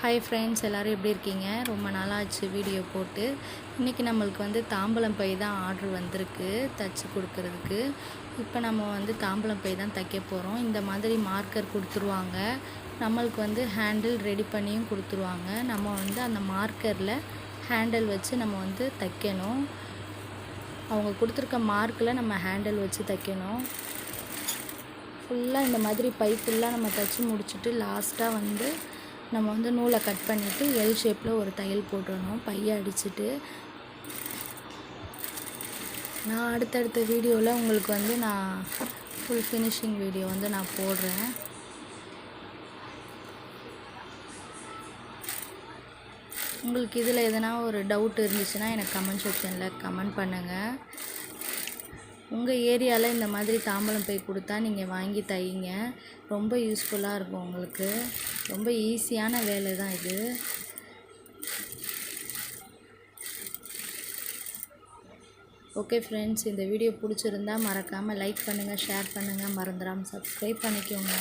Hi friends, எல்லோரும் எப்படி இருக்கீங்க? ரொம்ப நாளாச்சு வீடியோ போட்டு. இன்றைக்கி நம்மளுக்கு வந்து தாம்பலம் பை தான் ஆர்டர் வந்திருக்கு தைச்சி கொடுக்கறதுக்கு. இப்போ நம்ம வந்து தாம்பலம் பை தான் தைக்க போகிறோம். இந்த மாதிரி மார்க்கர் கொடுத்துருவாங்க. நம்மளுக்கு வந்து ஹேண்டில் ரெடி பண்ணியும் கொடுத்துருவாங்க. நம்ம வந்து அந்த மார்க்கரில் ஹேண்டில் வச்சு நம்ம வந்து தைக்கணும். அவங்க கொடுத்துருக்க மார்க்கில் நம்ம ஹேண்டில் வச்சு தைக்கணும். ஃபுல்லாக இந்த மாதிரி பை ஃபுல்லாக நம்ம தைச்சி முடிச்சுட்டு லாஸ்ட்டாக வந்து நம்ம வந்து நூலை கட் பண்ணிவிட்டு எல் ஷேப்பில் ஒரு தையல் போட்டுடணும் பையை அடிச்சுட்டு. நான் அடுத்தடுத்த வீடியோவில் உங்களுக்கு வந்து நான் ஃபுல் ஃபினிஷிங் வீடியோ வந்து நான் போடுறேன். உங்களுக்கு இதில் எதனா ஒரு டவுட் இருந்துச்சுன்னா எனக்கு கமெண்ட் செக்ஷனில் கமெண்ட் பண்ணுங்கள். உங்கள் ஏரியாவில் இந்த மாதிரி தாம்பலம் பை கொடுத்தா நீங்கள் வாங்கி தைங்க. ரொம்ப யூஸ்ஃபுல்லாக இருக்கும் உங்களுக்கு. ரொம்ப ஈஸியான வேலை தான் இது. ஓகே ஃப்ரெண்ட்ஸ், இந்த வீடியோ பிடிச்சிருந்தா மறக்காமல் லைக் பண்ணுங்கள், ஷேர் பண்ணுங்கள், மறந்துடாமல் சப்ஸ்கிரைப் பண்ணிக்கோங்க.